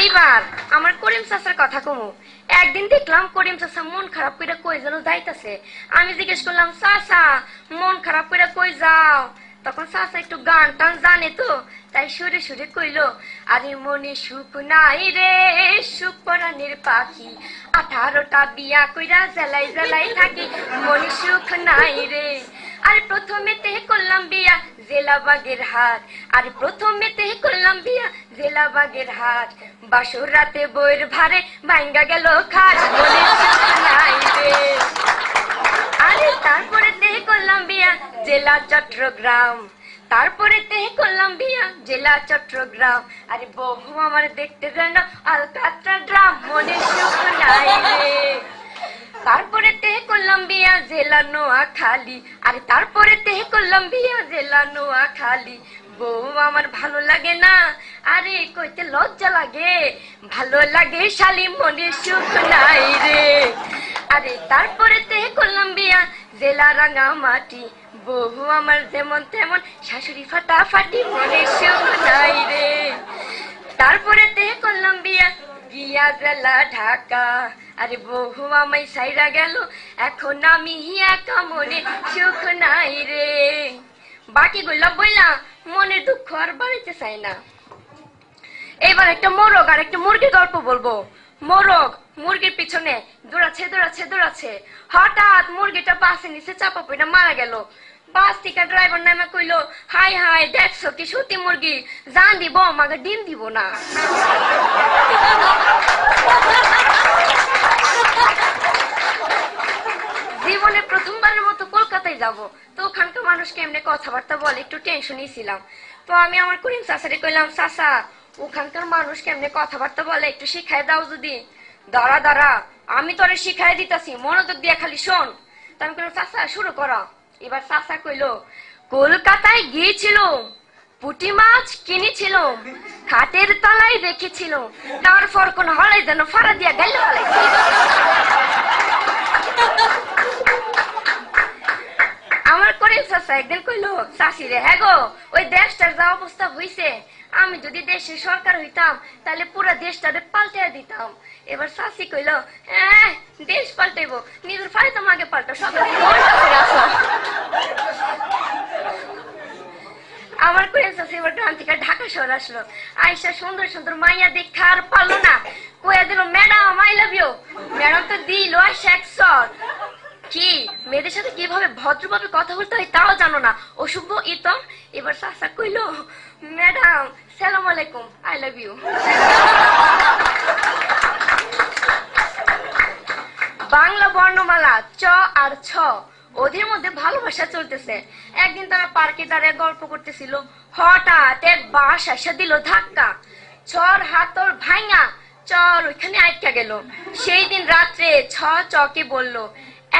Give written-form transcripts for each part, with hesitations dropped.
এইবার আমার করিম চাচার কথা কমু। একদিন দেখলাম করিম চাচা মন খারাপ করে কই যেন যাইতাছে। আমি জিজ্ঞেস করলাম, চাচা মন খারাপ করে কই যাও? তখন চাচা একটু গান টান জানে তো, তাই সুরে সুরে কইলো, আরে মনে সুখ নাই রে সুখ পরাণের পাখি, 18টা বিয়া কইরা জ্বালাই জ্বালাই থাকি, মনে সুখ নাই রে। আরে প্রথমেতে করলাম বিয়া জেলা বাগেরহাট, আরে প্রথমেতে করলাম বিয়া জেলা বাগেরহাট, বাসর রাতে বইয়ের ভারে ভাঙ্গা গেল খাট, মনে সুখ নাই রে। আরে তারপরে তেহে করলাম বিয়া জেলা চট্টগ্রাম, তারপরে তেহে করলাম বিয়া জেলা চট্টগ্রাম, আরে বহু আমার দেখতে যেন আলকাতরা ড্রাম, মনে সুখ নাই রে। তারপরে তেহে করলাম বিয়া জেলা নোয়াখালী, আরে তারপরে তেহে করলাম বিয়া জেলা নোয়াখালী, বউ আমার ভালো লাগে না, আরে কইতে লজ্জা লাগে, ভালো লাগে শালি, মনে সুখ নাই রে। আরে তারপরে তেহে করলাম বিয়া জেলা রাঙামাটি, বহু আমার যেমন তেমন শাশুড়ি ফাটাফাটি, মনে সুখ নাই রে। তারপরে তেহে করলাম বিয়া গিয়া জেলা ঢাকা, আরে বহু আমায় সাইরা গেল, এখন আমি একা, মনে সুখ নাই রে। বাকি গুলা বইলা মনের দুঃখ আর বাড়িতে চাই না। এবার একটা মোরগ আর একটা মুরগির গল্প বলবো। মোরগ মুরগির পিছনে দৌড়াচ্ছে দৌড়াচ্ছে দৌড়াচ্ছে, হঠাৎ মুরগিটা বাসের নিচে চাপা পড়ে মারা গেল। বাস থেকে ড্রাইভার নামে কইলো, হাই হাই দেখছো কি সত্যি মুরগি, জান দিব আমাকে ডিম দিব না। জীবনে প্রথমবারের মতো কলকাতায় যাব, তো ওখানকার মানুষ কেমনে কথাবার্তা বলে একটু টেনশনই ছিলাম। তো আমি আমার করিম চাচারে কইলাম, চাচা ওখানকার মানুষ কেমনে কথাবার্তা বলে একটু শিখাই দাও যদি। দাঁড়া দাঁড়া আমি তোরে শিখাই দিতাছি, মনোযোগ দিয়া খালি শোন। তো আমি কইলাম, চাচা শুরু করো। এবার চাচা কইলো, কলকাতায় গিয়েছিল, পুঁটি মাছ কিনেছিল, খাটের তলায় রেখেছিল, তারপর কোন হলে যেন ফাড়া দিয়া গেল। আমার করিম চাচা একদিন কইলো, চাষি রে হ্যাঁ গো ওই দেশটার যা অবস্থা হইছে, আমি যদি দেশের সরকার হইতাম তাহলে পুরো দেশটারে পাল্টে দিতাম। এবার চাষি কইলো, হ্যাঁ দেশ পাল্টাইব, নিজের ফাড়ি তো আগে পাল্টো, সবাই আমার করিম চাচা এবার গ্রাম থেকে ঢাকা শহর আসলো। আইসা সুন্দর সুন্দর মাইয়া দেখা আর পারলো না, কইয়া দিল, madam I love you. Madam তো দিল শেক্সর। কি মেয়েদের সাথে কিভাবে ভদ্রভাবে কথা বলতে হয় তাও জানো না, অশুভ ইতর। এবার চাচা কইলো, ম্যাডাম সালাম আলাইকুম, আই লাভ ইউ। বাংলা বর্ণমালা চ আর ছ, ওদের মধ্যে ভালোবাসা চলতেছে। একদিন তারা পার্কে দাঁড়িয়ে গল্প করতেছিল, হঠাৎ এক বাস এসে দিল ধাক্কা, ছর হাতর ভাঙা, চর ওইখানে আটকা গেল। সেই দিন রাত্রে ছ চকে বলল,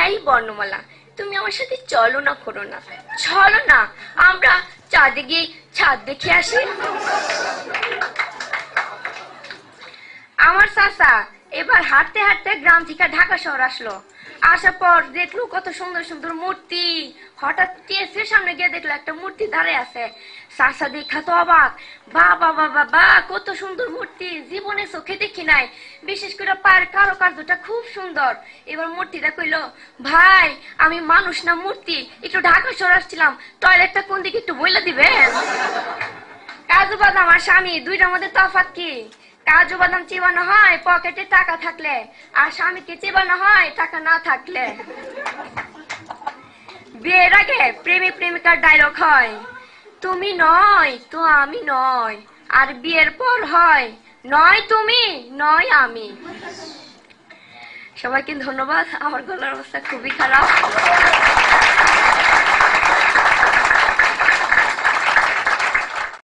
এই বর্ণমালা তুমি আমার সাথে চলো না, করো না, চলো না আমরা চাঁদে গিয়ে ছাদ দেখে আসি। আমার চাচা এবার হাঁটতে হাঁটতে গ্রাম থেকে ঢাকা শহর আসলো। আসার পর দেখলো কত সুন্দর সুন্দর মূর্তি। হঠাৎ টিএসসির সামনে গিয়ে দেখলো একটা মূর্তি দাঁড়িয়ে আছে। চাচা দেখা তো অবাক, বাবা বাবা বা কত সুন্দর মূর্তি, জীবনে চোখে দেখি নাই, বিশেষ করে পায়ের কারুকার্যটা খুব সুন্দর। এবার মূর্তিটা কইলো, ভাই আমি মানুষ না মূর্তি, একটু ঢাকা শহর আসছিলাম, টয়লেটটা কোন দিকে একটু বইলা দিবেন? কাজু বাদাম আর স্বামী দুইটার মধ্যে তফাৎ কি? কাজু বাদাম চিবানো হয় পকেটে টাকা থাকলে, আর স্বামীকে চিবানো হয় টাকা না থাকলে। বিয়ের আগে প্রেমিক প্রেমিকার ডায়লগ হয়, তুমি নয় তো আমি নয়, আর বিয়ের পর হয়, নয় তুমি নয় আমি। সবাইকে ধন্যবাদ, আমার গলার অবস্থা খুবই খারাপ।